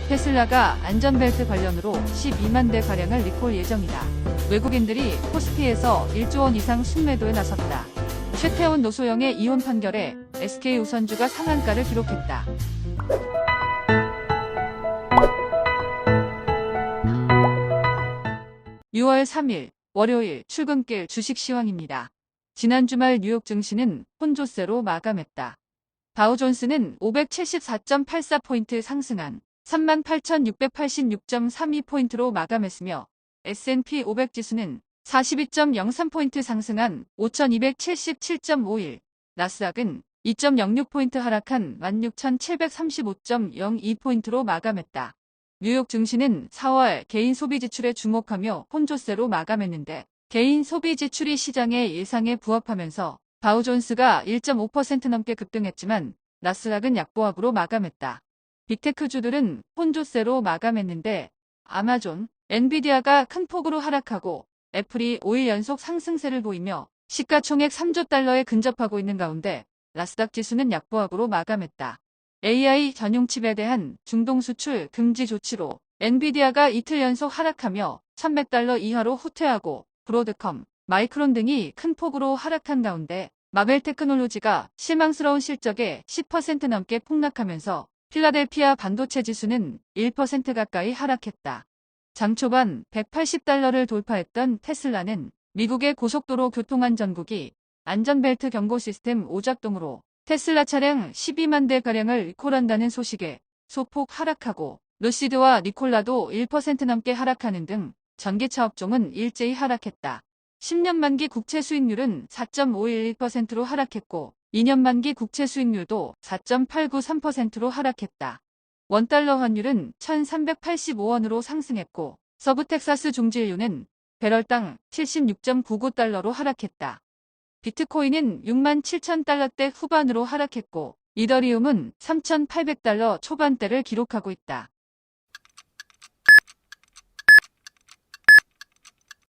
테슬라가 안전벨트 관련으로 12만 대가량을 리콜 예정이다. 외국인들이 코스피에서 1조 원 이상 순매도에 나섰다. 최태원 노소영의 이혼 판결에 SK우선주가 상한가를 기록했다. 6월 3일 월요일 출근길 주식 시황입니다. 지난 주말 뉴욕 증시는 혼조세로 마감했다. 다우존스는 574.84포인트 상승한 38,686.32포인트로 마감했으며 S&P 500 지수는 42.03포인트 상승한 5,277.51, 나스닥은 2.06포인트 하락한 16,735.02포인트로 마감했다. 뉴욕 증시는 4월 개인 소비 지출에 주목하며 혼조세로 마감했는데 개인 소비 지출이 시장의 예상에 부합하면서 다우존스가 1.5% 넘게 급등했지만 나스닥은 약보합으로 마감했다. 빅테크주들은 혼조세로 마감했는데 아마존, 엔비디아가 큰 폭으로 하락하고 애플이 5일 연속 상승세를 보이며 시가총액 3조 달러에 근접하고 있는 가운데 나스닥 지수는 약보합으로 마감했다. AI 전용 칩에 대한 중동 수출 금지 조치로 엔비디아가 이틀 연속 하락하며 1100달러 이하로 후퇴하고 브로드컴, 마이크론 등이 큰 폭으로 하락한 가운데 마벨 테크놀로지가 실망스러운 실적에 10% 넘게 폭락하면서 필라델피아 반도체 지수는 1% 가까이 하락했다. 장 초반 180달러를 돌파했던 테슬라는 미국의 고속도로 교통안전국이 안전벨트 경고 시스템 오작동으로 테슬라 차량 12만 대가량을 리콜한다는 소식에 소폭 하락하고 루시드와 니콜라도 1% 넘게 하락하는 등 전기차 업종은 일제히 하락했다. 10년 만기 국채 수익률은 4.511%로 하락했고 2년 만기 국채 수익률도 4.893%로 하락했다. 원달러 환율은 1,385원으로 상승했고 서부텍사스 중진유는 배럴당 76.99달러로 하락했다. 비트코인은 67,000달러대 후반으로 하락했고 이더리움은 3,800달러 초반대를 기록하고 있다.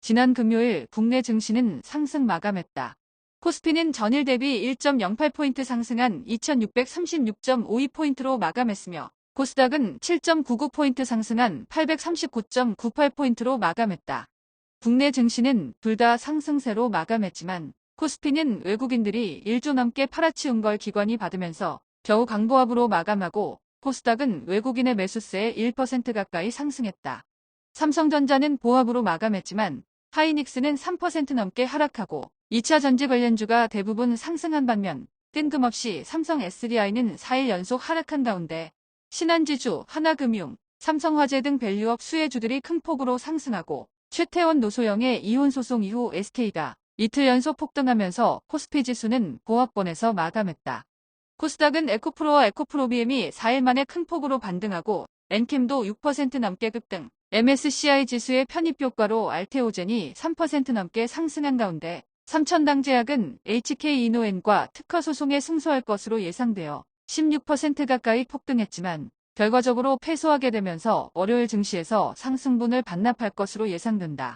지난 금요일 국내 증시는 상승 마감했다. 코스피는 전일 대비 1.08포인트 상승한 2,636.52포인트로 마감했으며 코스닥은 7.99포인트 상승한 839.98포인트로 마감했다. 국내 증시는 둘 다 상승세로 마감했지만 코스피는 외국인들이 1조 넘게 팔아치운 걸 기관이 받으면서 겨우 강보합으로 마감하고 코스닥은 외국인의 매수세에 1% 가까이 상승했다. 삼성전자는 보합으로 마감했지만 하이닉스는 3% 넘게 하락하고 2차 전지 관련주가 대부분 상승한 반면 뜬금없이 삼성 SDI는 4일 연속 하락한 가운데 신한지주, 하나금융, 삼성화재 등 밸류업 수혜주들이 큰 폭으로 상승하고 최태원 노소영의 이혼 소송 이후 SK가 이틀 연속 폭등하면서 코스피 지수는 보합권에서 마감했다. 코스닥은 에코프로와 에코프로비엠이 4일 만에 큰 폭으로 반등하고 엔캠도 6% 넘게 급등, MSCI 지수의 편입 효과로 알테오젠이 3% 넘게 상승한 가운데 삼천당제약은 HK이노엔과 특허 소송에 승소할 것으로 예상되어 16% 가까이 폭등했지만 결과적으로 패소하게 되면서 월요일 증시에서 상승분을 반납할 것으로 예상된다.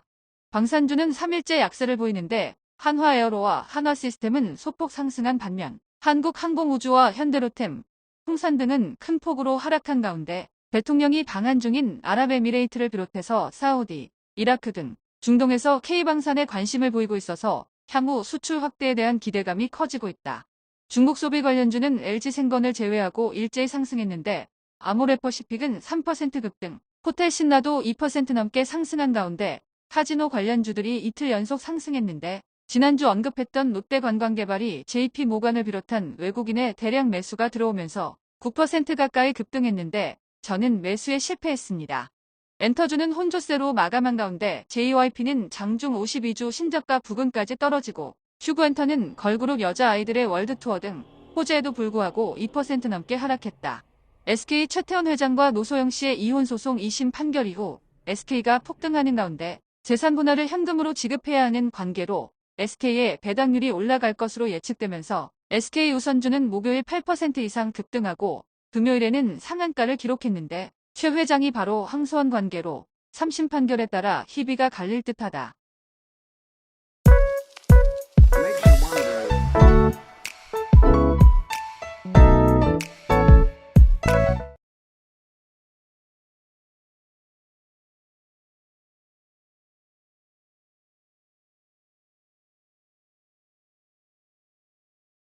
방산주는 3일째 약세를 보이는데 한화에어로와 한화시스템은 소폭 상승한 반면 한국항공우주와 현대로템, 풍산 등은 큰 폭으로 하락한 가운데 대통령이 방한 중인 아랍에미레이트를 비롯해서 사우디, 이라크 등 중동에서 K방산에 관심을 보이고 있어서 향후 수출 확대에 대한 기대감이 커지고 있다. 중국 소비 관련주는 LG생건을 제외하고 일제히 상승했는데 아모레퍼시픽은 3% 급등, 호텔신라도 2% 넘게 상승한 가운데 카지노 관련주들이 이틀 연속 상승했는데 지난주 언급했던 롯데관광개발이 JP모간을 비롯한 외국인의 대량 매수가 들어오면서 9% 가까이 급등했는데 저는 매수에 실패했습니다. 엔터주는 혼조세로 마감한 가운데 JYP는 장중 52주 신저가 부근까지 떨어지고 휴그엔터는 걸그룹 여자아이들의 월드투어 등 호재에도 불구하고 2% 넘게 하락했다. SK 최태원 회장과 노소영 씨의 이혼 소송 2심 판결 이후 SK가 폭등하는 가운데 재산 분할을 현금으로 지급해야 하는 관계로 SK의 배당률이 올라갈 것으로 예측되면서 SK우선주는 목요일 8% 이상 급등하고 금요일에는 상한가를 기록했는데 최 회장이 바로 항소한 관계로 3심 판결에 따라 희비가 갈릴 듯하다.